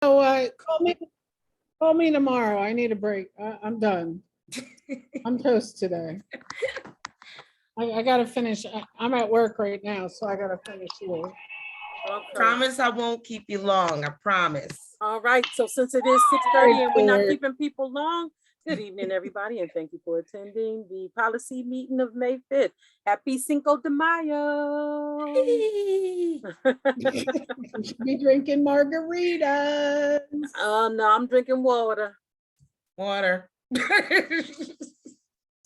So call me tomorrow. I need a break. I'm done. I'm toast today. I gotta finish. I'm at work right now, so I gotta finish here. Okay. Promise I won't keep you long. I promise. All right. So since it is 6:30 and we're not keeping people long, good evening, everybody, and thank you for attending the policy meeting of May 5th. Happy Cinco de Mayo. You should be drinking margaritas. No, I'm drinking water. Water.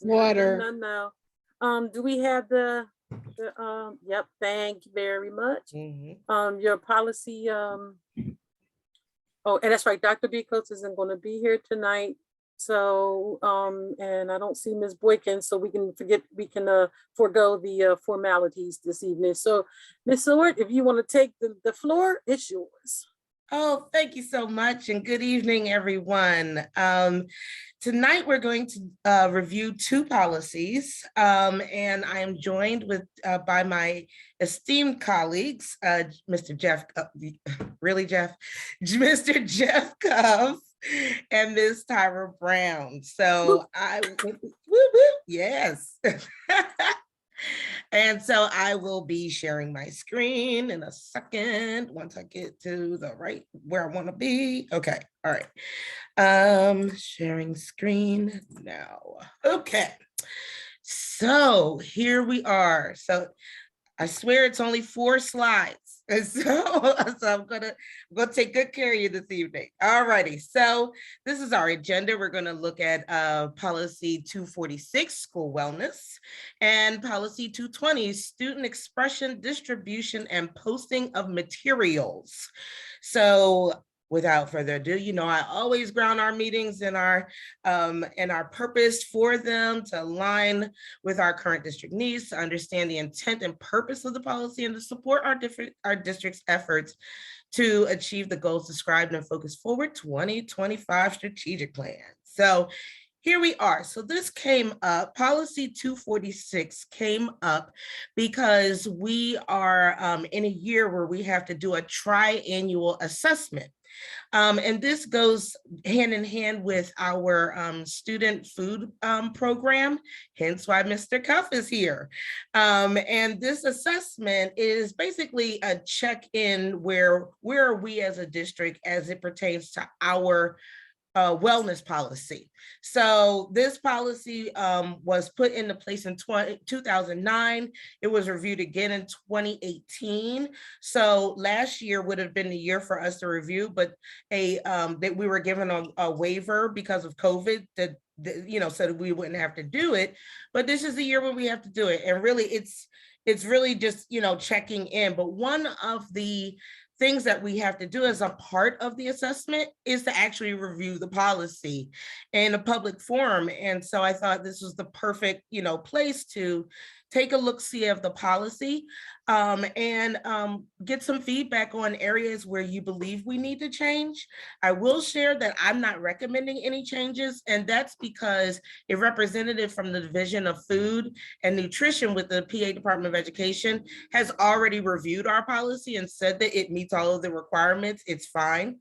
Water. No. Do we have the yep, thank you very much. Your policy, oh, and that's right, Dr. Beekos isn't going to be here tonight. So, and I don't see Ms. Boykin, so we can forego the formalities this evening. So, Ms. Seward, if you want to take the floor, it's yours. Oh, thank you so much, and good evening, everyone. Tonight, we're going to review two policies, and I am joined by my esteemed colleagues, Mr. Jeff, really, Jeff? Mr. Jeff Cuff and Ms. Tyra Brown. So yes. And so I will be sharing my screen in a second once I get to the right where I want to be. Okay, all right. Sharing screen now. Okay, so here we are. So I swear it's only 4 slides. And so I'm gonna take good care of you this evening. All righty. So this is our agenda. We're going to look at policy 246, school wellness, and policy 220, student expression, distribution, and posting of materials. So without further ado, you know, I always ground our meetings in our purpose for them to align with our current district needs, to understand the intent and purpose of the policy, and to support our district's efforts to achieve the goals described in Focus Forward 2025 strategic plan. So here we are. So this came up, policy 246 came up because we are in a year where we have to do a tri-annual assessment. And this goes hand in hand with our student food program, hence why Mr. Cuff is here. And this assessment is basically a check-in where are we as a district as it pertains to our wellness policy. So this policy was put into place in 2009. It was reviewed again in 2018. So last year would have been the year for us to review, but that we were given a waiver because of COVID that so that we wouldn't have to do it. But this is the year where we have to do it, and really it's really just checking in. But one of the things that we have to do as a part of the assessment is to actually review the policy in a public forum. And so I thought this was the perfect, place to take a look-see of the policy and get some feedback on areas where you believe we need to change. I will share that I'm not recommending any changes, and that's because a representative from the Division of Food and Nutrition with the PA Department of Education has already reviewed our policy and said that it meets all of the requirements. It's fine.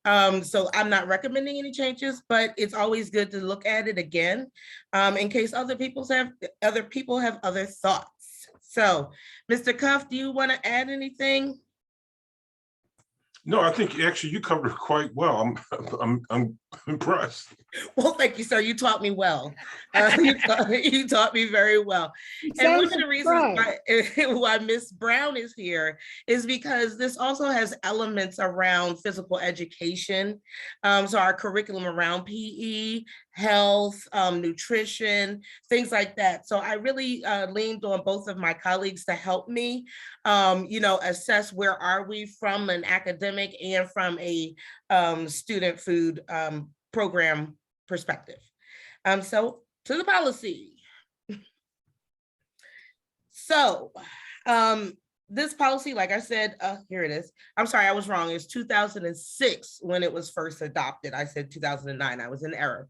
So I'm not recommending any changes, but it's always good to look at it again in case other people have other thoughts. So, Mr. Cuff, do you want to add anything? No, I think actually you covered it quite well. I'm impressed. Well, thank you, sir. You taught me well. You taught me very well. And one of the reasons why Ms. Brown is here is because this also has elements around physical education. So our curriculum around PE, health, nutrition, things like that. So I really leaned on both of my colleagues to help me, assess where are we from an academic and from a student food program perspective. So to the policy. So this policy, like I said, here it is. I'm sorry, I was wrong. It's 2006 when it was first adopted. I said 2009. I was in error.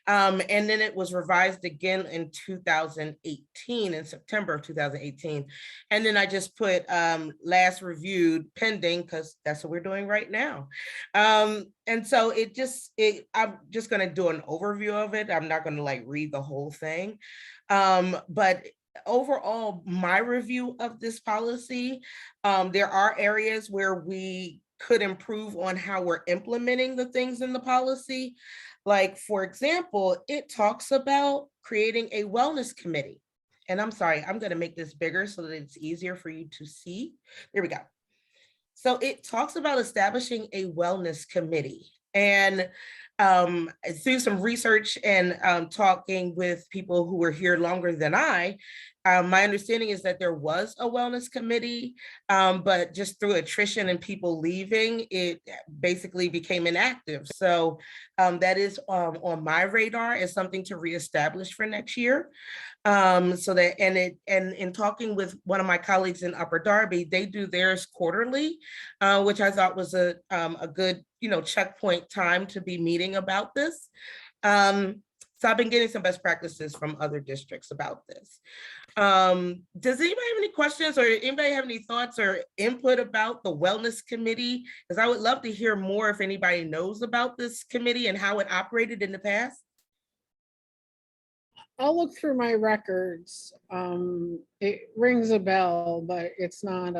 And then it was revised again in 2018, in September of 2018. And then I just put last reviewed pending, because that's what we're doing right now. And so I'm just going to do an overview of it. I'm not going to like read the whole thing. But overall, my review of this policy, there are areas where we could improve on how we're implementing the things in the policy. Like, for example, it talks about creating a wellness committee. And I'm sorry, I'm going to make this bigger so that it's easier for you to see. There we go. So it talks about establishing a wellness committee. And through some research and talking with people who were here longer than I, my understanding is that there was a wellness committee, but just through attrition and people leaving, it basically became inactive. So that is on my radar as something to reestablish for next year. So that, and in talking with one of my colleagues in Upper Darby, they do theirs quarterly, which I thought was a good, checkpoint time to be meeting about this. So I've been getting some best practices from other districts about this. Does anybody have any questions, or anybody have any thoughts or input about the wellness committee? Because I would love to hear more if anybody knows about this committee and how it operated in the past. I'll look through my records. It rings a bell, but it's not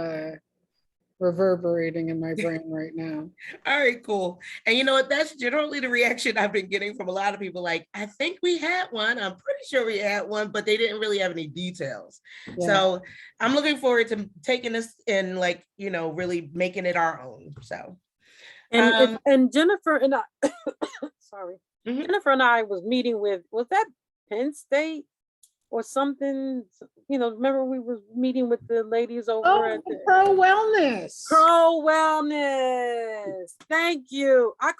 reverberating in my brain right now. All right, cool. And you know what? That's generally the reaction I've been getting from a lot of people. Like, I think we had one. I'm pretty sure we had one, but they didn't really have any details. Yeah. So I'm looking forward to taking this and really making it our own. So. And Jennifer and I, sorry, Mhm. Jennifer and I was meeting with, was that Penn State or something? Remember we was meeting with the ladies over at the Pro Wellness. Pro Wellness. Thank you. I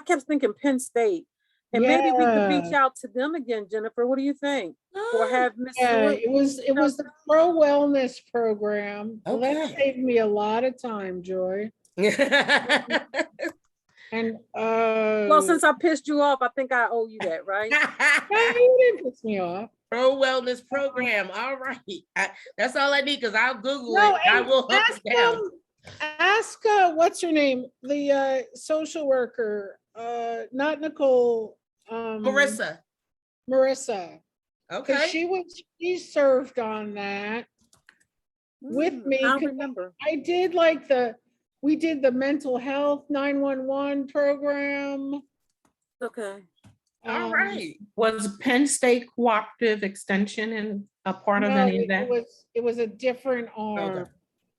kept thinking Penn State. And maybe we could reach out to them again, Jennifer. What do you think? Or have Miss Stewart? It was the Pro Wellness program. Well, that Okay. saved me a lot of time, Joy. And Well, since I pissed you off, I think I owe you that, right? no, you didn't piss me off. Pro Wellness Program. All right. That's all I need, because I'll Google No, it. I and will hunt it down. ask what's her name? The social worker, not Nicole. Marissa. Marissa. Okay. She served on that with me. I 'cause remember. I did we did the mental health 911 program. Okay. All right. Was Penn State Cooperative Extension and a part of No, any of that? it was a different arm. Okay.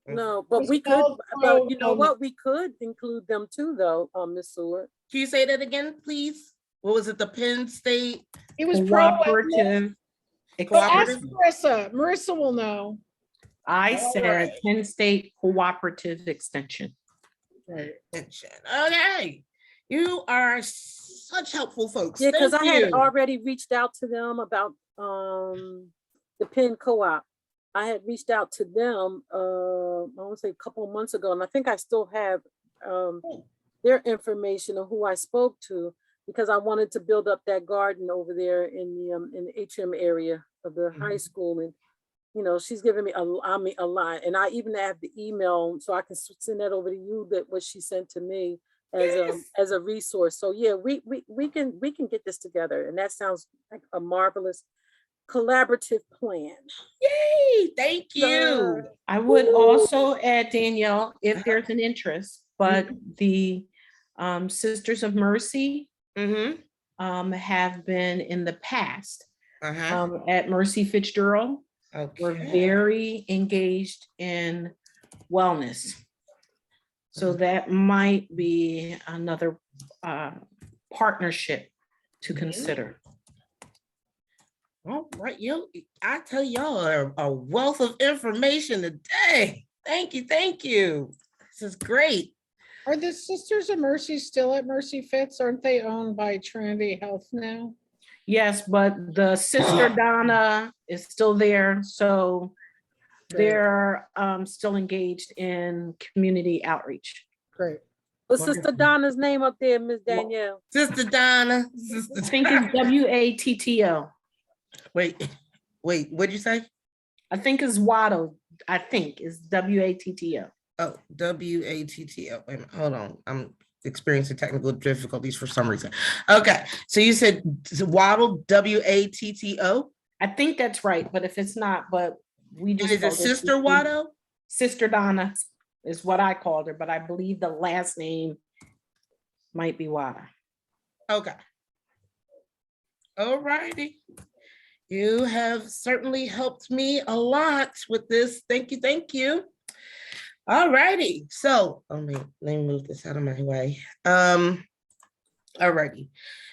No, but It's we could, called Pro but you know Wellness. what? We could include them too, though, Miss Seward. Can you say that again, please? What was it? The Penn State It was Pro Wellness. Cooperative. Ask Extension. Marissa. Marissa will know. I All said right. Penn State Cooperative Extension. Right. Extension. Okay. You are such helpful folks. Yeah, because I Thank had you. already reached out to them about the Penn Co-op. I had reached out to them, I want to say a couple of months ago, and I think I still have their information of who I spoke to, because I wanted to build up that garden over there in the atrium area of the high school. And she's giving me a lot, and I even have the email, so I can send that over to you, that what she sent to me as a resource. So yeah, we can get this together, and that sounds like a marvelous collaborative plan. Yay! Thank you. I would also add, Danielle, if there's an interest, but the Sisters of Mercy have been in the past at Mercy Fitzgerald. We're very engaged in wellness. So that might be another partnership to consider. All right, I tell y'all are a wealth of information today. Thank you. This is great. Are the Sisters of Mercy still at Mercy Fitz? Aren't they owned by Trinity Health now? Yes, but the Sister Donna is still there. So they're still engaged in community outreach. Great. What's Sister Donna's name up there, Miss Danielle? Sister Donna. Sister I think it's WATTO. Wait, what'd you say? I think it's WATTO. I think is WATTO. Oh, WATTO. Wait a minute, hold on. I'm experiencing technical difficulties for some reason. Okay, so you said Waddle, WATTO? I think that's right, but if it's not, but we And just. is it Sister Watto? Sister Donna is what I called her, but I believe the last name might be Wada. Okay. All righty. You have certainly helped me a lot with this. Thank you, thank you. All righty. So, let me move this out of my way. Alrighty.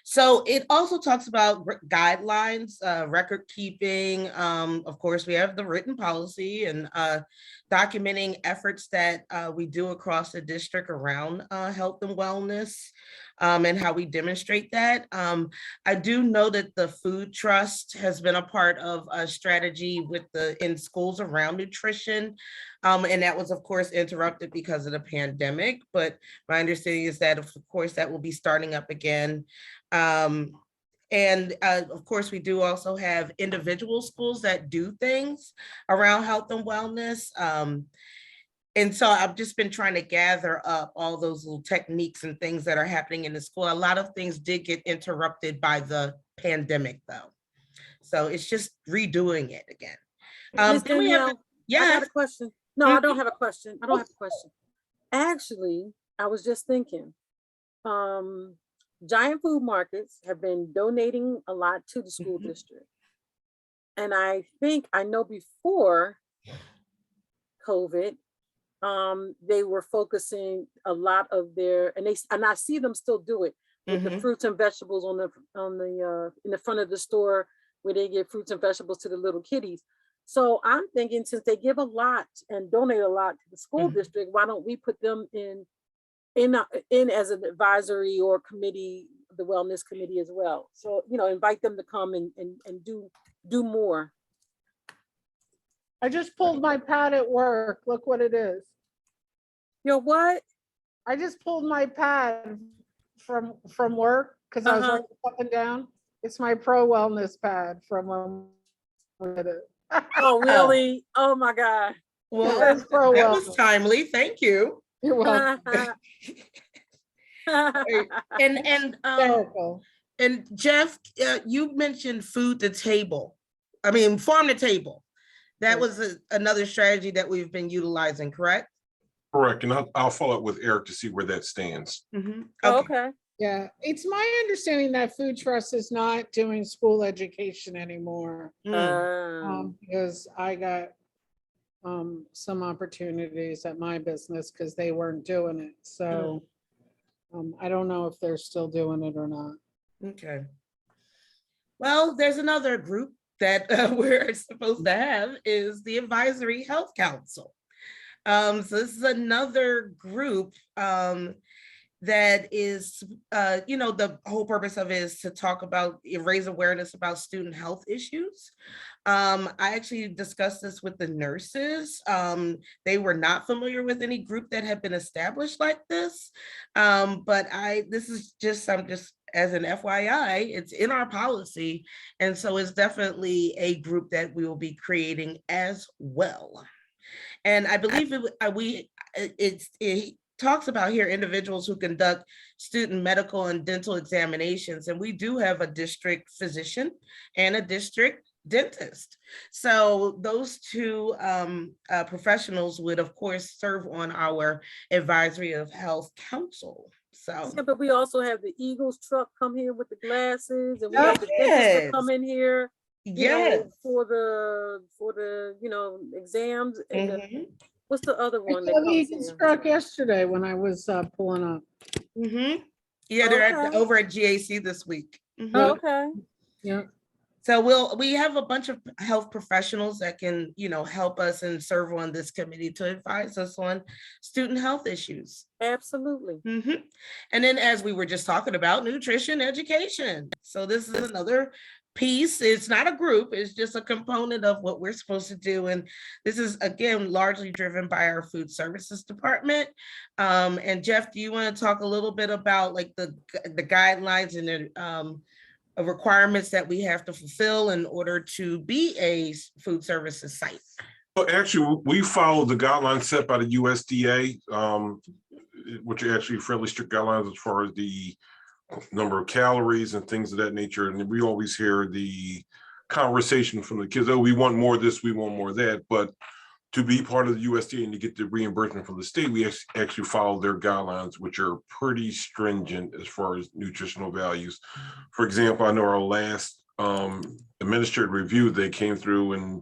So it also talks about guidelines, record keeping. Of course, we have the written policy and documenting efforts that we do across the district around health and wellness and how we demonstrate that. I do know that the Food Trust has been a part of a strategy with in schools around nutrition. And that was, of course, interrupted because of the pandemic. But my understanding is that, of course, that will be starting up again. And of course, we do also have individual schools that do things around health and wellness. And so I've just been trying to gather up all those little techniques and things that are happening in the school. A lot of things did get interrupted by the pandemic, though. So it's just redoing it again. Miss Then we have, Danielle, I yeah. got a question. No, I don't have a question. I don't have a question. Actually, I was just thinking, giant food markets have been donating a lot to the school district. And I think I know before COVID, they were focusing a lot of their, and I see them still do it with the fruits and vegetables on the in the front of the store where they give fruits and vegetables to the little kiddies. So I'm thinking, since they give a lot and donate a lot to the school district, why don't we put them in as an advisory or committee, the wellness committee as well? So, invite them to come and do more. I just pulled my pad at work. Look what it is. What? I just pulled my pad from work because I was writing something down. It's my pro wellness pad from when we did it. Oh, really? Oh my God. Well, Yeah, that pro was wellness. timely. Thank you. You're welcome. And Jeff, you mentioned farm to table. That was another strategy that we've been utilizing, correct? Correct. And I'll follow up with Eric to see where that stands. Okay. Yeah, it's my understanding that Food Trust is not doing school education anymore. Because I got some opportunities at my business because they weren't doing it. So I don't know if they're still doing it or not. Okay. Well, there's another group that we're supposed to have is the Advisory Health Council. So this is another group that is, the whole purpose of it is to talk about, raise awareness about student health issues. I actually discussed this with the nurses. They were not familiar with any group that had been established like this. But this is just, as an FYI, it's in our policy. And so it's definitely a group that we will be creating as well. And I believe it talks about here individuals who conduct student medical and dental examinations. And we do have a district physician and a district dentist. So those two professionals would, of course, serve on our Advisory of Health Council. So, yeah, but we also have the Eagles truck come here with the glasses, and we have the dentist to come in here. For the exams. And what's the other one? I saw the Eagles truck yesterday when I was pulling up. Yeah, they're over at GAC this week. Okay. Yeah. So we have a bunch of health professionals that can, help us and serve on this committee to advise us on student health issues. Absolutely. And then, as we were just talking about, nutrition education. So this is another piece. It's not a group, it's just a component of what we're supposed to do. And this is, again, largely driven by our food services department. And Jeff, do you want to talk a little bit about like the guidelines and the requirements that we have to fulfill in order to be a food services site? Well, actually, we follow the guidelines set by the USDA, which are actually fairly strict guidelines as far as the number of calories and things of that nature. And we always hear the conversation from the kids, oh, we want more of this, we want more of that. But to be part of the USDA and to get the reimbursement from the state, we actually follow their guidelines, which are pretty stringent as far as nutritional values. For example, I know our last administrative review, they came through and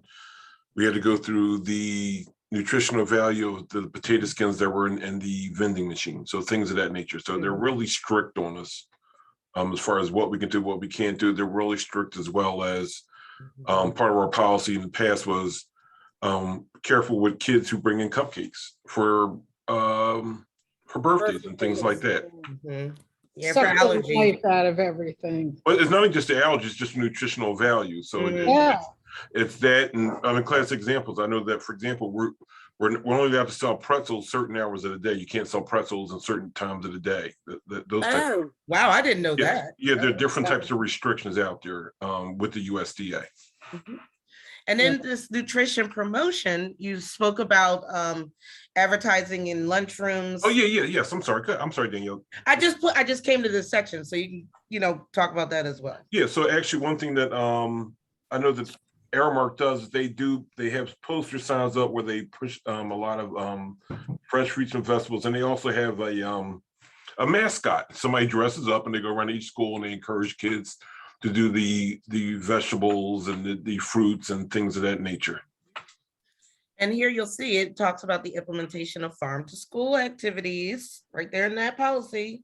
we had to go through the nutritional value of the potato skins that were in the vending machine. So things of that nature. So they're really strict on us as far as what we can do, what we can't do. They're really strict, as well as part of our policy in the past was careful with kids who bring in cupcakes for birthdays and things like that. Yeah, for Suck the allergies. life out of everything. But it's not just the allergies, just nutritional value. So Yeah. it's that, and I mean, classic examples. I know that, for example, we're only allowed to sell pretzels certain hours of the day. You can't sell pretzels in certain times of the day. Those types. Oh, Wow, I didn't know Yeah, that. yeah, there are different types of restrictions out there with the USDA. And in this nutrition promotion, you spoke about advertising in lunchrooms. Oh yeah, yes. I'm sorry, Danielle. I just came to this section, so you can talk about that as well. Yeah, so actually, one thing that I know that Aramark does is they have poster signs up where they push a lot of fresh fruits and vegetables, and they also have a mascot. Somebody dresses up and they go around each school and they encourage kids to do the vegetables and the fruits and things of that nature. And here you'll see it talks about the implementation of farm to school activities right there in that policy.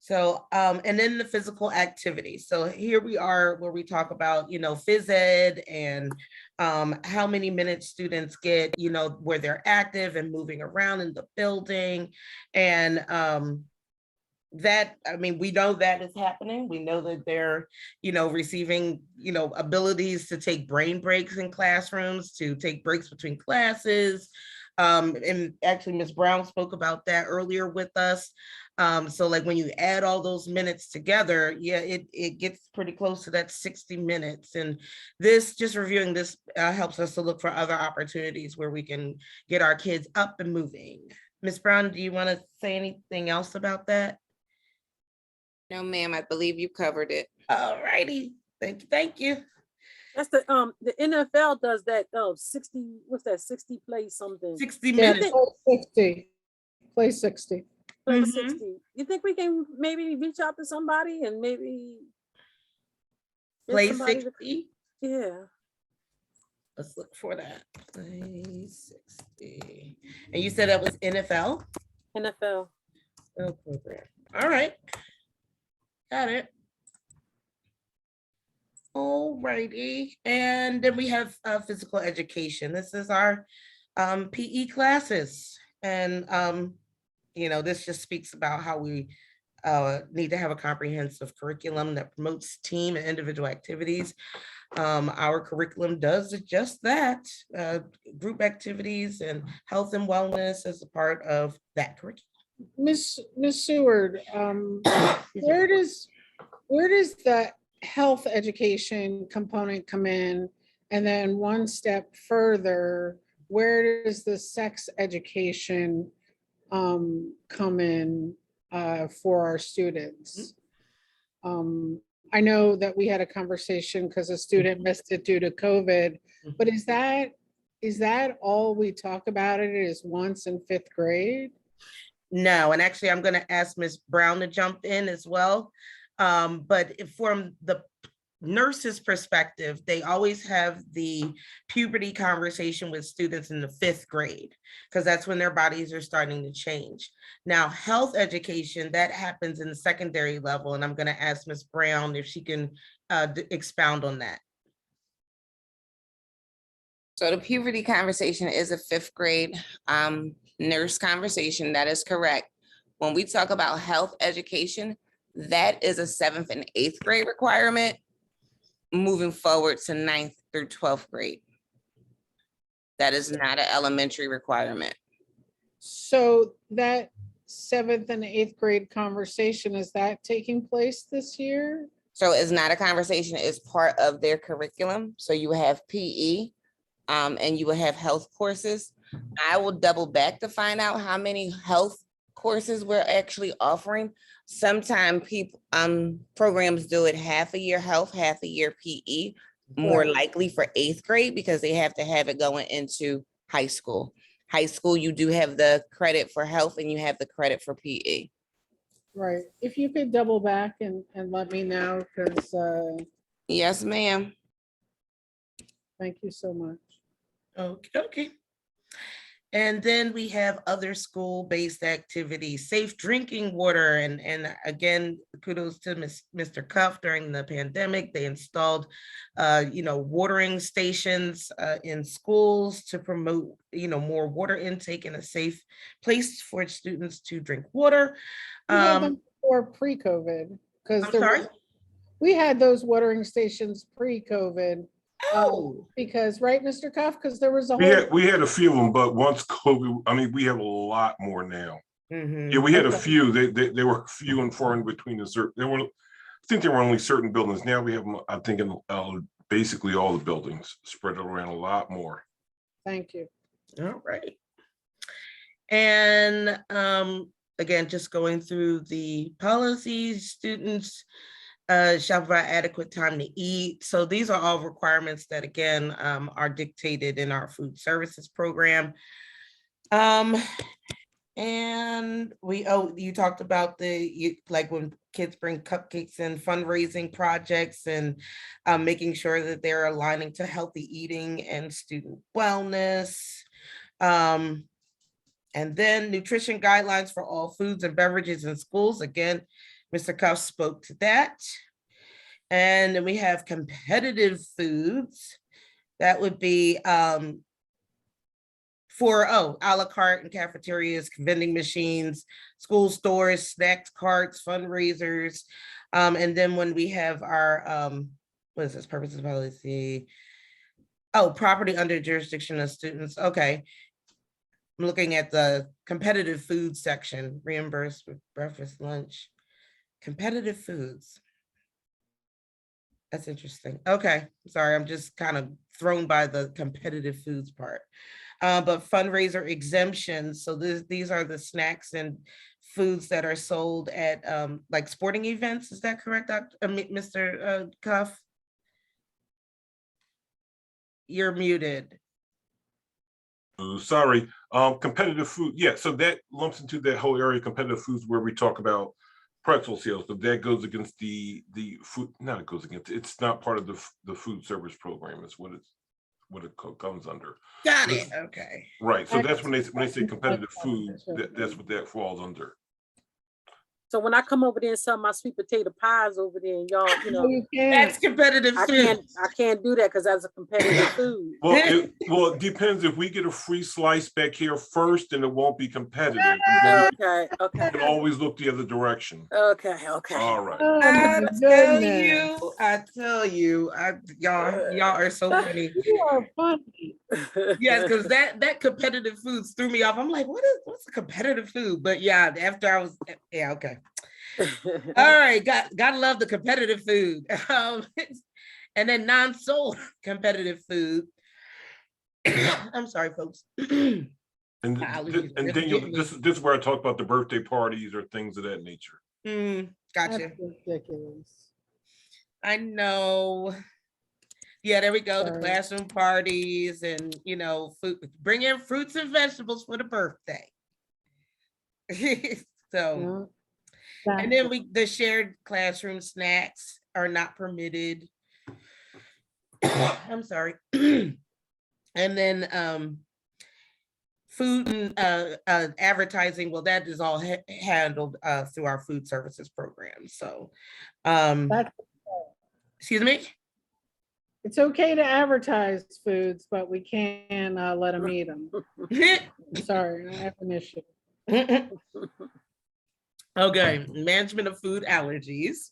So, and then the physical activity. So here we are where we talk about, phys ed and how many minutes students get, where they're active and moving around in the building. And we know that is happening. We know that they're, receiving, abilities to take brain breaks in classrooms, to take breaks between classes. And actually, Ms. Brown spoke about that earlier with us. So like when you add all those minutes together, yeah, it gets pretty close to that 60 minutes. And this, just reviewing this, helps us to look for other opportunities where we can get our kids up and moving. Ms. Brown, do you want to say anything else about that? No, ma'am, I believe you covered it. All righty. Thank you. that's the NFL does that 60, what's that, 60 play something? 60 Yeah, minutes. play 60. Play Mhm. 60. You think we can maybe reach out to somebody and maybe get Play somebody to- 60. yeah. Let's look for that. Play 60. And you said that was NFL? NFL. Oh, program. All right. Got it. All righty. And then we have physical education. This is our PE classes. And, this just speaks about how we need to have a comprehensive curriculum that promotes team and individual activities. Our curriculum does just that, group activities and health and wellness as a part of that curriculum. Miss Seward, where does the health education component come in? And then one step further, where does the sex education come in for our students? I know that we had a conversation because a student missed it due to COVID, but is that all we talk about it is once in 5th grade? No, and actually I'm going to ask Ms. Brown to jump in as well. But from the nurse's perspective, they always have the puberty conversation with students in the 5th grade, because that's when their bodies are starting to change. Now, health education, that happens in the secondary level, and I'm going to ask Ms. Brown if she can expound on that. So the puberty conversation is a 5th grade nurse conversation. That is correct. When we talk about health education, that is a 7th and 8th grade requirement. moving forward to 9th through 12th grade. That is not an elementary requirement. So that 7th and 8th grade conversation, is that taking place this year? So it's not a conversation, it's part of their curriculum. So you have PE, and you will have health courses. I will double back to find out how many health courses we're actually offering. Sometimes people, programs do it half a year health, half a year PE, more Right. likely for 8th grade because they have to have it going into high school. High school, you do have the credit for health and you have the credit for PE. Right. If you could double back and let me know, because Yes, ma'am. thank you so much. Okay. And then we have other school-based activities, safe drinking water. And again, kudos to Mr. Cuff during the pandemic. They installed, watering stations in schools to promote, more water intake and a safe place for students to drink water. We had them before pre-COVID, because I'm sorry? we had those watering stations pre-COVID. Oh, Because, right, Mr. Cuff, because there was a We whole. had, we had a few of them, but once COVID, I mean, we have a lot more now. mhm. Yeah, we had a Okay. few. They were few and far in between. I think there were only certain buildings. Now we have them, I think, in basically all the buildings spread around a lot more. Thank you. All right. And again, just going through the policies, students shall provide adequate time to eat. So these are all requirements that, again, are dictated in our food services program. And you talked about like when kids bring cupcakes and fundraising projects and making sure that they're aligning to healthy eating and student wellness. And then nutrition guidelines for all foods and beverages in schools. Again, Mr. Cuff spoke to that. And then we have competitive foods. That would be for a la carte and cafeterias, vending machines, school stores, snacks carts, fundraisers. And then when we have our, what is this, purposes policy? Oh, property under jurisdiction of students. Okay. I'm looking at the competitive food section, reimbursed with breakfast, lunch, competitive foods. That's interesting. Okay, sorry, I'm just kind of thrown by the competitive foods part. But fundraiser exemptions. So these are the snacks and foods that are sold at like sporting events. Is that correct, Mr. Cuff? You're muted. Sorry, competitive food. Yeah, so that lumps into that whole area of competitive foods where we talk about pretzel sales, but that goes against the food. Not it goes against. It's not part of the food service program. It's what it comes under. Got it. Okay. Right. So that's when they say competitive food. That's what that falls under. So when I come over there and sell my sweet potato pies over there, and y'all, No, you can't. That's competitive I food. can't do that because that's a competitive food. Well, it depends. If we get a free slice back here first, then it won't be competitive. Okay, You can always look the other direction. okay. All right. Oh, I my tell goodness. you, y'all are so funny. You are funny. Yes, because that competitive foods threw me off. I'm like, what's a competitive food? But yeah, after I was, yeah, okay. All right, gotta love the competitive food. And then non-sold competitive food. I'm sorry, folks. And Allergies and really Daniel, get me. this is where I talk about the birthday parties or things of that nature. Gotcha. That's ridiculous. I know. Yeah, there we go. The Sorry. classroom parties and food. Bring in fruits and vegetables for the birthday. So, Yeah. and then the shared classroom snacks are not permitted. I'm sorry. And then food and advertising, well, that is all handled through our food services program. So, That's- excuse me. It's okay to advertise foods, but we can't let them eat them. Sorry, I have an issue. Okay, management of food allergies.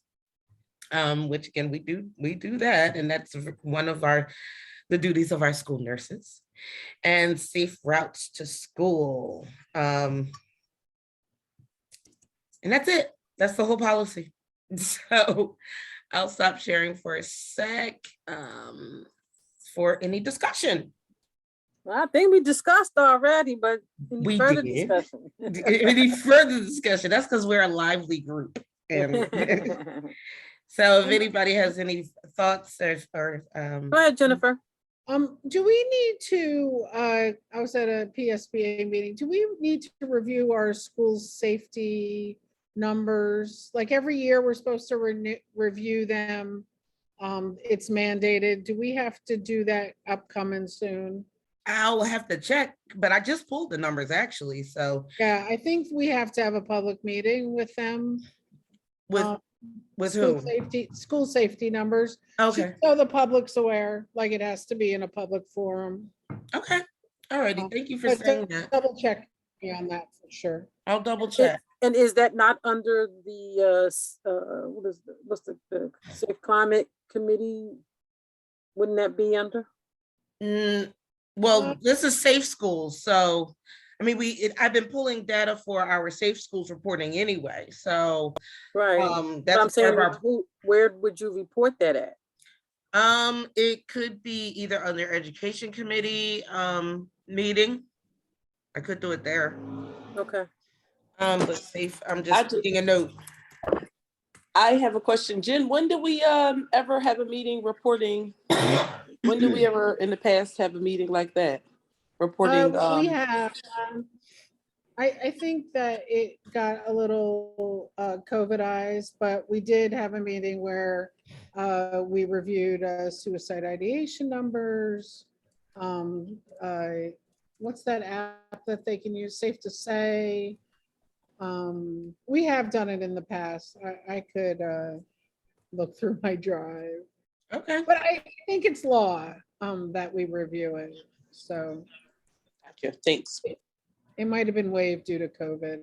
which again, we do that, and that's one of the duties of our school nurses. And safe routes to school. And that's it. That's the whole policy. So I'll stop sharing for a sec for any discussion. Well, I think we discussed already, but We any further did. discussion? Any further discussion? That's because we're a lively group. And so if anybody has any thoughts or Go ahead, Jennifer. Do we need to, I was at a PSBA meeting, do we need to review our school safety numbers? Like every year, we're supposed to review them. It's mandated. Do we have to do that upcoming soon? I'll have to check, but I just pulled the numbers actually. So Yeah, I think we have to have a public meeting with them. with School who? school safety numbers. Okay. So the public's aware, like it has to be in a public forum. Okay. All righty. Thank you for But saying that. double check me on that for sure. I'll double check. And is that not under the, what's the Safe Climate Committee? Wouldn't that be under? Well, this is safe schools. So, I mean, I've been pulling data for our safe schools reporting anyway. So, Right. But that's I'm saying, part of where would you report that at? it could be either on their education committee meeting. I could do it there. Okay. But safe, I'm just taking a note. I have a question. Jen, when do we ever have a meeting reporting? When do we ever in the past have a meeting like that? Reporting. We have, I think that it got a little COVIDized, but we did have a meeting where we reviewed suicide ideation numbers. What's that app that they can use? Safe to Say. We have done it in the past. I could look through my drive. Okay. But I think it's law that we review it. So Gotcha. Thanks. it might have been waived due to COVID.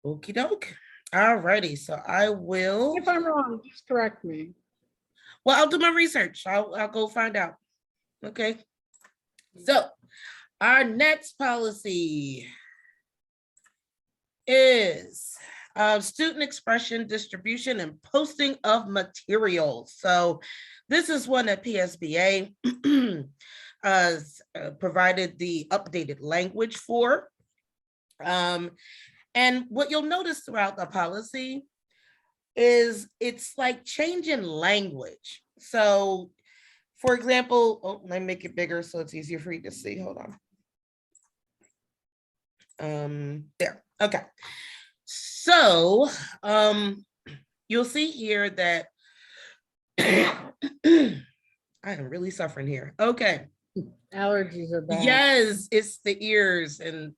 Okie doke. All righty. So I will. If I'm wrong, just correct me. Well, I'll do my research. I'll go find out. Okay. So our next policy is student expression, distribution, and posting of materials. So this is one that PSBA provided the updated language for. And what you'll notice throughout the policy is it's like changing language. So for example, let me make it bigger so it's easier for you to see. Hold on. There. Okay. So you'll see here that I am really suffering here. Okay. Allergies are bad. Yes, it's the ears and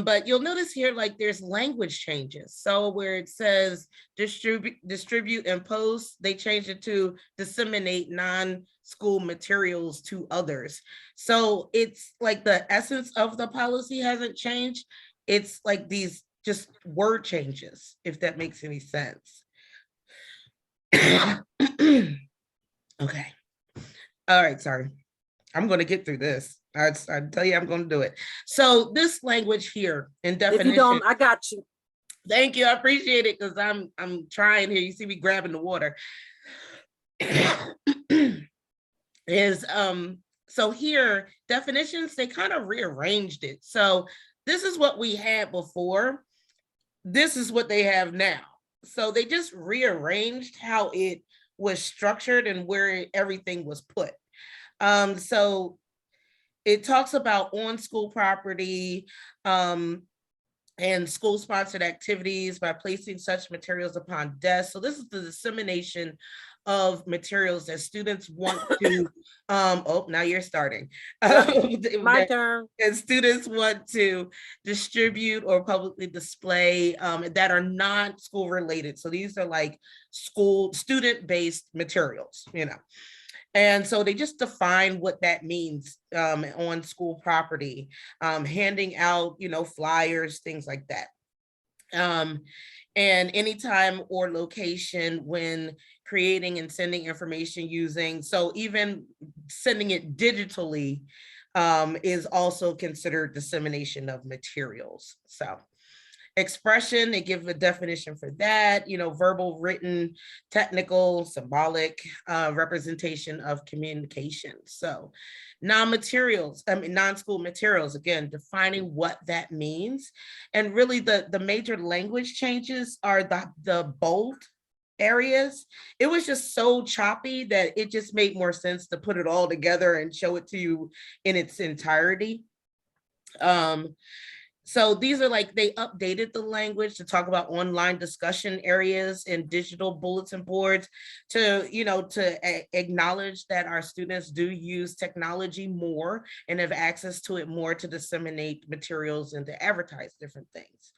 but you'll notice here like there's language changes. So where it says distribute and post, they changed it to disseminate non-school materials to others. So it's like the essence of the policy hasn't changed. It's like these just word changes, if that makes any sense. Okay. All right, sorry. I'm going to get through this. I tell you, I'm going to do it. So this language here in definition. If you don't, I got you. Thank you. I appreciate it because I'm trying here. You see me grabbing the water. Is so here definitions, they kind of rearranged it. So this is what we had before. This is what they have now. So they just rearranged how it was structured and where everything was put. So it talks about on school property and school-sponsored activities by placing such materials upon desks. So this is the dissemination of materials that students want to, oh, now you're starting. My turn. And students want to distribute or publicly display that are not school related. So these are like student-based materials, you know. And so they just define what that means on school property, handing out, you know, flyers, things like that. And anytime or location when creating and sending information using, so even sending it digitally is also considered dissemination of materials. So expression, they give a definition for that, verbal, written, technical, symbolic representation of communication. So non-school materials, again, defining what that means. And really the major language changes are the bold areas. It was just so choppy that it just made more sense to put it all together and show it to you in its entirety. So these are like, they updated the language to talk about online discussion areas and digital bulletin boards to, acknowledge that our students do use technology more and have access to it more to disseminate materials and to advertise different things.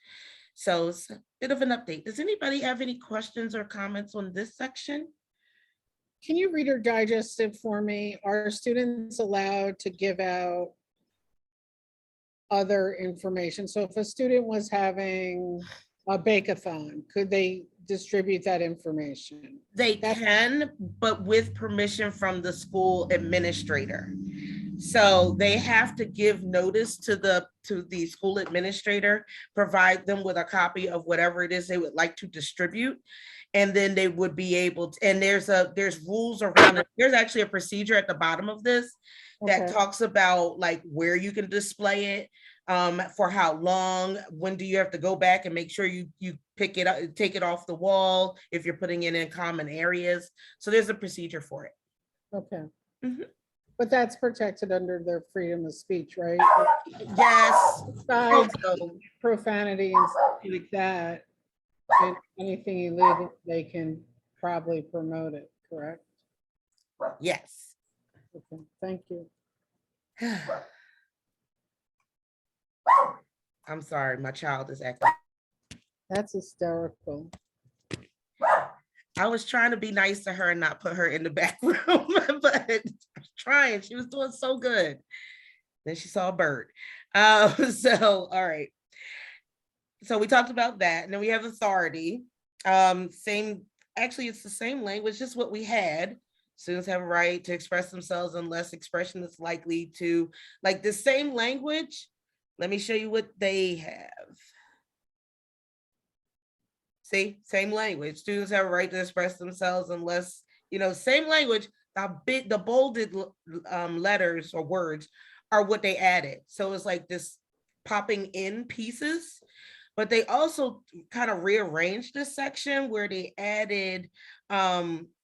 So it's a bit of an update. Does anybody have any questions or comments on this section? Can you Reader Digest it for me? Are students allowed to give out other information? So if a student was having a bake-a-thon, could they distribute that information? They can, but with permission from the school administrator. So they have to give notice to the school administrator, provide them with a copy of whatever it is they would like to distribute. And then they would be able to, and there's rules around it. There's actually a procedure at the bottom of this that Okay. talks about like where you can display it, for how long, when do you have to go back and make sure you pick it up, take it off the wall if you're putting it in common areas. So there's a procedure for it. Okay. Mhm. But that's protected under their freedom of speech, right? Yes. Besides Also, profanity and stuff like that, and anything illegal, they can probably promote it, correct? yes. Okay, thank you. I'm sorry, my child is acting. That's hysterical. I was trying to be nice to her and not put her in the back room, but I was trying. She was doing so good. Then she saw a bird. So, all right. So we talked about that. And then we have authority. Actually, it's the same language, just what we had. Students have a right to express themselves unless expression is likely to, like the same language. Let me show you what they have. See, same language. Students have a right to express themselves unless, same language. The bolded letters or words are what they added. So it's like this popping in pieces, but they also kind of rearranged this section where they added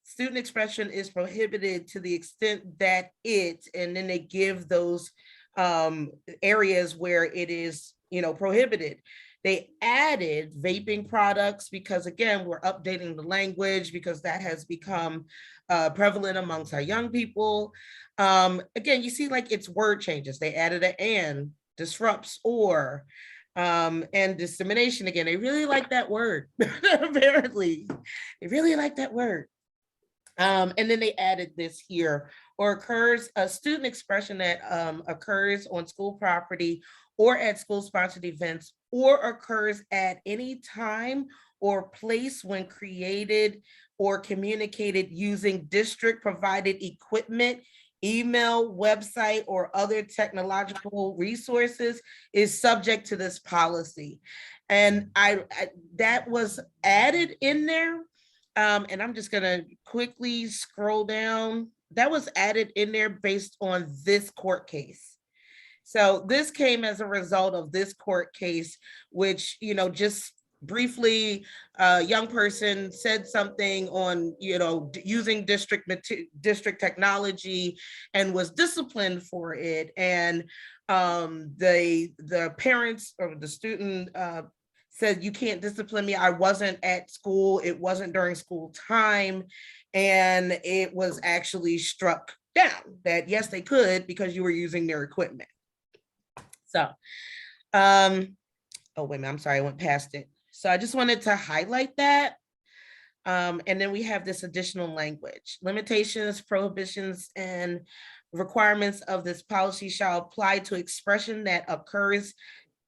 student expression is prohibited to the extent that and then they give those areas where it is, prohibited. They added vaping products because, again, we're updating the language because that has become prevalent amongst our young people. Again, you see like it's word changes. They added an and, disrupts, or, and dissemination. Again, they really like that word. Apparently, they really like that word. And then they added this here, or occurs, a student expression that occurs on school property or at school-sponsored events, or occurs at any time or place when created or communicated using district-provided equipment, email, website, or other technological resources is subject to this policy. And that was added in there. And I'm just gonna quickly scroll down. That was added in there based on this court case. So this came as a result of this court case, which, just briefly, a young person said something on, using district technology and was disciplined for it. And the parents or the student said, you can't discipline me. I wasn't at school. It wasn't during school time. And it was actually struck down that yes, they could because you were using their equipment. So, oh, wait a minute, I'm sorry, I went past it. So I just wanted to highlight that. And then we have this additional language. Limitations, prohibitions, and requirements of this policy shall apply to expression that occurs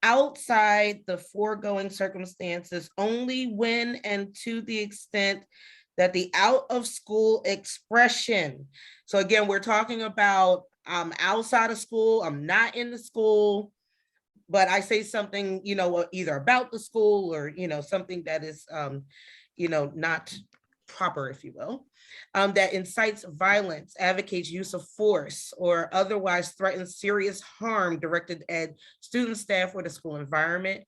outside the foregoing circumstances only when and to the extent that the out of school expression. So again, we're talking about I'm outside of school, I'm not in the school, but I say something, either about the school or, something that is, not proper, if you will, that incites violence, advocates use of force, or otherwise threatens serious harm directed at student, staff, or the school environment,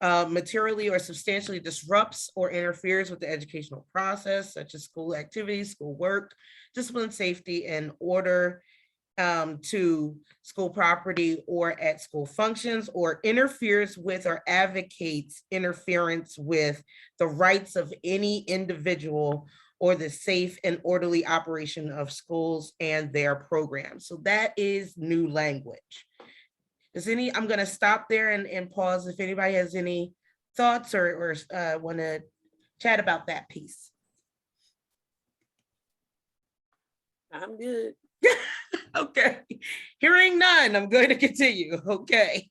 materially or substantially disrupts or interferes with the educational process, such as school activities, school work, discipline, safety, and order, to school property or at school functions, or interferes with or advocates interference with the rights of any individual or the safe and orderly operation of schools and their programs. So that is new language. I'm going to stop there and pause if anybody has any thoughts or want to chat about that piece. I'm good. Okay, hearing none, I'm going to continue. Okay.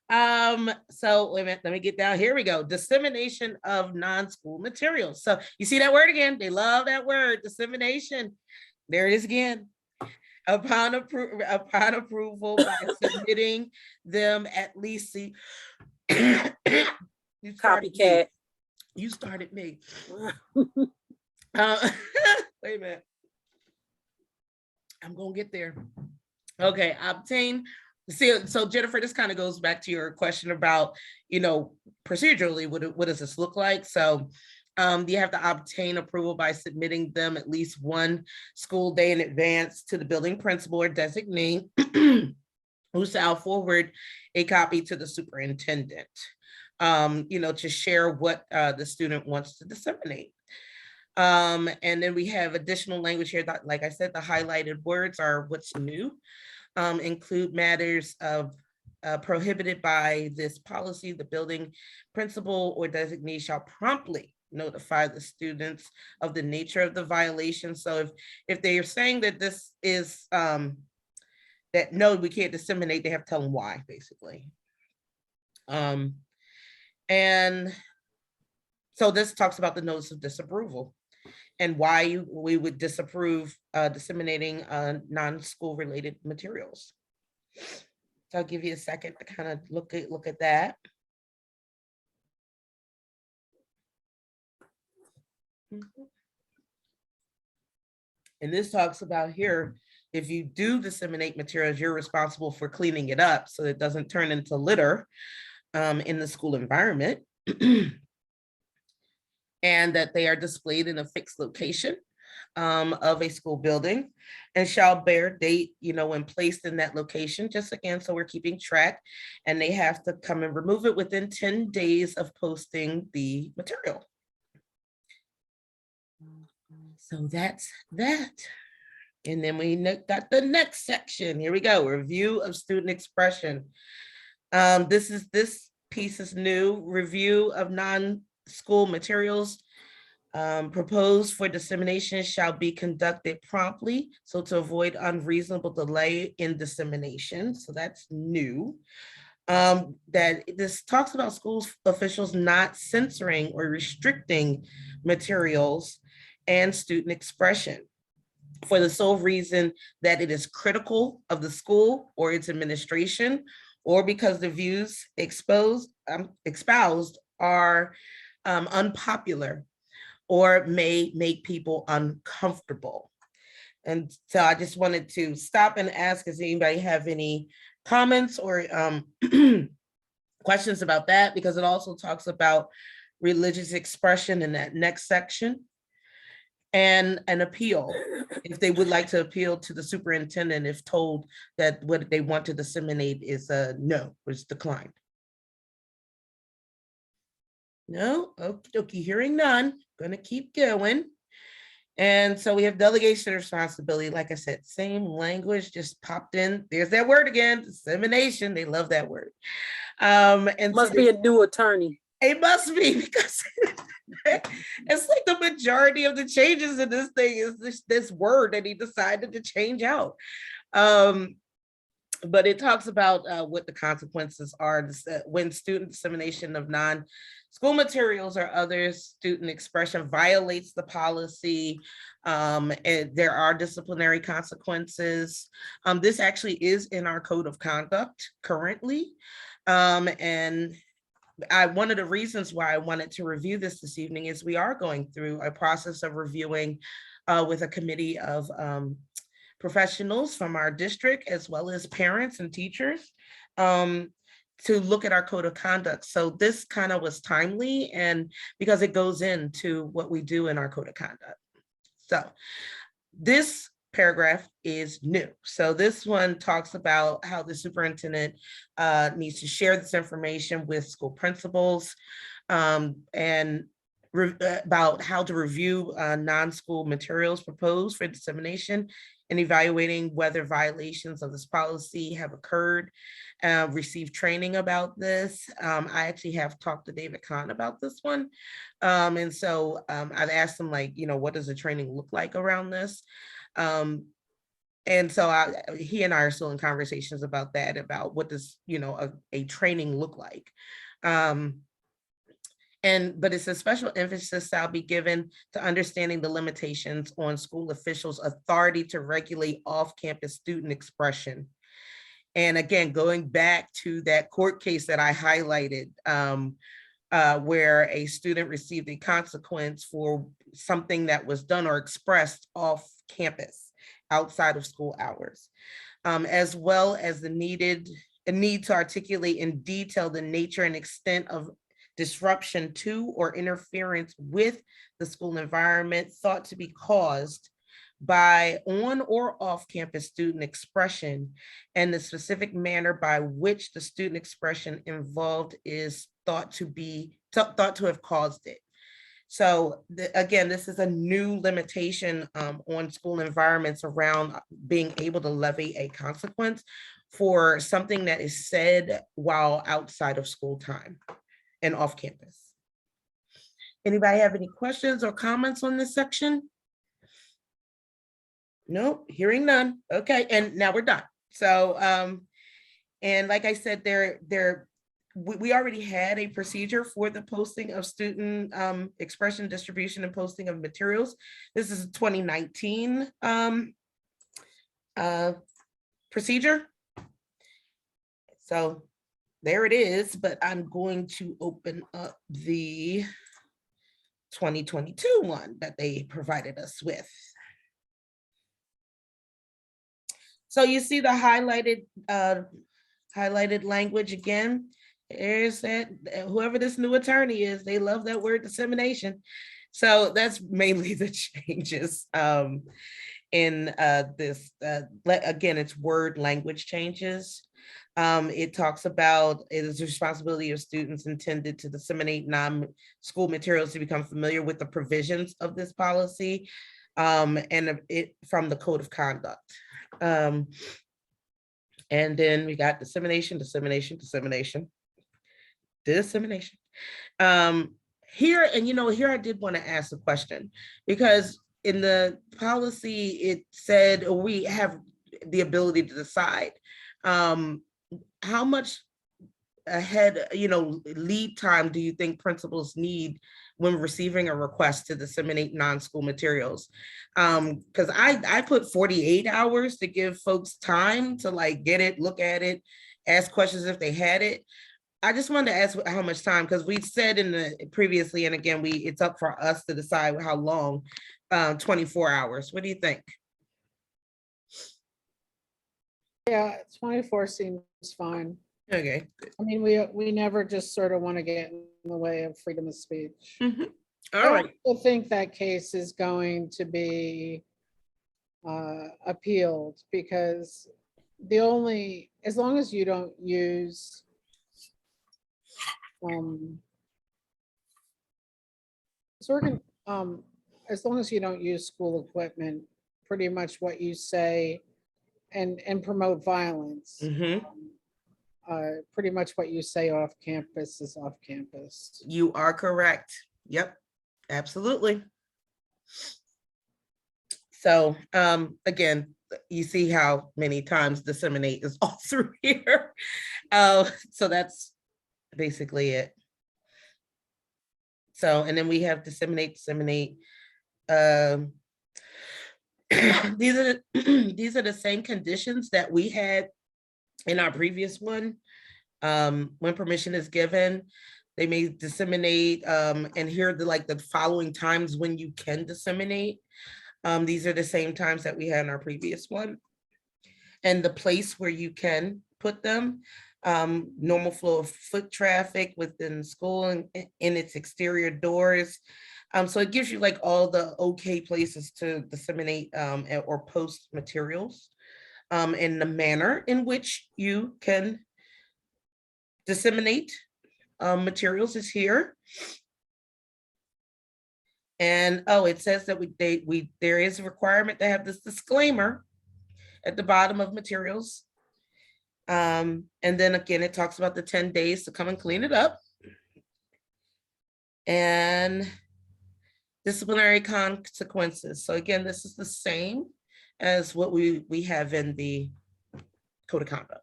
So wait a minute, let me get down. Here we go. Dissemination of non-school materials. So you see that word again? They love that word, dissemination. There it is again. Upon approval by submitting them at least Copycat. You started me. Wait a minute. I'm gonna get there. Okay, obtain. See, so Jennifer, this kind of goes back to your question about, procedurally, what does this look like? So you have to obtain approval by submitting them at least one school day in advance to the building principal or designee, who shall forward a copy to the superintendent, to share what the student wants to disseminate. And then we have additional language here that, like I said, the highlighted words are what's new, include matters of prohibited by this policy. The building principal or designee shall promptly notify the students of the nature of the violation. So if they are saying that this is that no, we can't disseminate, they have to tell them why, basically. And so this talks about the notice of disapproval and why we would disapprove disseminating non-school related materials. So I'll give you a second to kind of look at that. And this talks about here, if you do disseminate materials, you're responsible for cleaning it up so it doesn't turn into litter in the school environment. And that they are displayed in a fixed location of a school building and shall bear date, when placed in that location, just again, so we're keeping track, and they have to come and remove it within 10 days of posting the material. So that's that. And then we got the next section. Here we go, review of student expression. This piece is new, review of non-school materials proposed for dissemination shall be conducted promptly, so to avoid unreasonable delay in dissemination. So that's new. That this talks about school officials not censoring or restricting materials and student expression for the sole reason that it is critical of the school or its administration, or because the views espoused are unpopular or may make people uncomfortable. And so I just wanted to stop and ask, does anybody have any comments or questions about that? Because it also talks about religious expression in that next section, and an appeal, if they would like to appeal to the superintendent if told that what they want to disseminate is a no, was declined. No, okay, hearing none, gonna keep going. And so we have delegation of responsibility. Like I said, same language just popped in. There's that word again, dissemination. They love that word. And Must be a new attorney. It must be, because it's like the majority of the changes in this thing is this word that he decided to change out. but it talks about what the consequences are when student dissemination of non-school materials or other student expression violates the policy. And there are disciplinary consequences. This actually is in our code of conduct currently. And one of the reasons why I wanted to review this evening is we are going through a process of reviewing with a committee of professionals from our district, as well as parents and teachers, to look at our code of conduct. So this kind of was timely, and because it goes into what we do in our code of conduct. So this paragraph is new. So this one talks about how the superintendent needs to share this information with school principals, and about how to review non-school materials proposed for dissemination and evaluating whether violations of this policy have occurred, receive training about this. I actually have talked to David Kahn about this one. And so I've asked him, like, what does the training look like around this? And so he and I are still in conversations about that, about what does, a training look like. But it's a special emphasis that'll be given to understanding the limitations on school officials' authority to regulate off-campus student expression. And again, going back to that court case that I highlighted, where a student received a consequence for something that was done or expressed off campus outside of school hours, as well as the need to articulate in detail the nature and extent of disruption to or interference with the school environment thought to be caused by on or off campus student expression, and the specific manner by which the student expression involved is thought to have caused it. So again, this is a new limitation on school environments around being able to levy a consequence for something that is said while outside of school time and off campus. Anybody have any questions or comments on this section? Nope, hearing none. Okay, and now we're done. So, and like I said, we already had a procedure for the posting of student expression, distribution, and posting of materials. This is a 2019 procedure. So there it is, but I'm going to open up the 2022 one that they provided us with. So you see the highlighted language again. There's that, whoever this new attorney is, they love that word dissemination. So that's mainly the changes in this. Again, it's word language changes. It talks about it is the responsibility of students intended to disseminate non-school materials to become familiar with the provisions of this policy, and it from the code of conduct. And then we got dissemination. Here, and here I did want to ask a question, because in the policy it said we have the ability to decide how much ahead, lead time do you think principals need when receiving a request to disseminate non-school materials? Because I put 48 hours to give folks time to get it, look at it, ask questions if they had it. I just wanted to ask how much time, because we said previously, and again, it's up for us to decide how long. 24 hours. What do you think? Yeah, 24 seems fine. Okay. I mean, we never just sort of want to get in the way of freedom of speech. Mm-hmm. All I right. also think that case is going to be appealed, because as long as you don't use as long as you don't use school equipment, pretty much what you say and promote violence. Mm-hmm. Pretty much what you say off campus is off campus. You are correct. Yep, absolutely. So again, you see how many times disseminate is all through here. So that's basically it. So, and then we have disseminate. These are the same conditions that we had in our previous one. When permission is given, they may disseminate, and here are the following times when you can disseminate. These are the same times that we had in our previous one. And the place where you can put them, normal flow of foot traffic within school and in its exterior doors. So it gives you all the okay places to disseminate or post materials, and the manner in which you can disseminate materials is here. And it says that there is a requirement to have this disclaimer at the bottom of materials. And then again, it talks about the 10 days to come and clean it up. And disciplinary consequences. So again, this is the same as what we have in the code of conduct.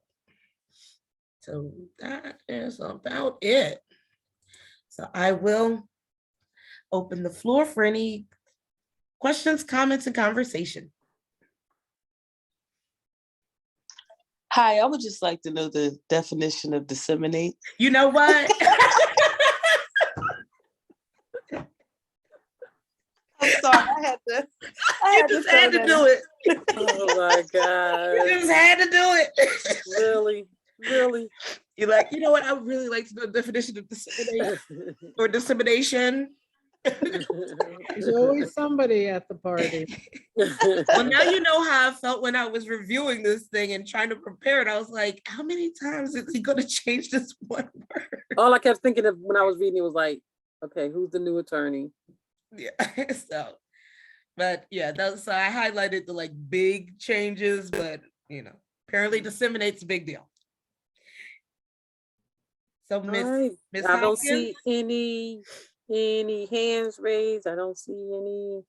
So that is about it. So I will open the floor for any questions, comments, and conversation. Hi, I would just like to know the definition of disseminate. You know what? I'm sorry, You just had to do it. Oh my God. You just had to do it. Really? Really? You're like, you know what? I would really like to know the definition of disseminate or dissemination. There's always somebody at the party. Well, now you know how I felt when I was reviewing this thing and trying to prepare it. I was like, how many times is he going to change this one word? All I kept thinking of when I was reading it was like, okay, who's the new attorney? Yeah. But yeah, so I highlighted the big changes, but apparently disseminate's a big deal. So All right. Miss I don't Hopkins? see any hands raised. I don't see any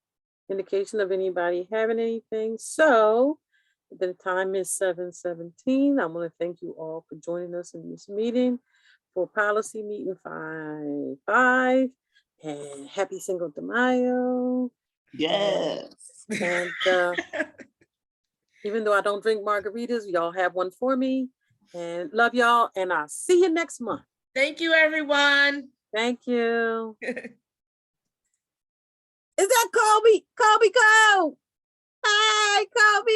indication of anybody having anything. So the time is 7:17. I want to thank you all for joining us in this meeting for policy meeting 5-5. And happy Cinco de Mayo. Yes. And even though I don't drink margaritas, y'all have one for me. And love y'all. And I'll see you next month. Thank you, everyone. Thank you. Is that Kobe? Kobe, Hi, Kobe.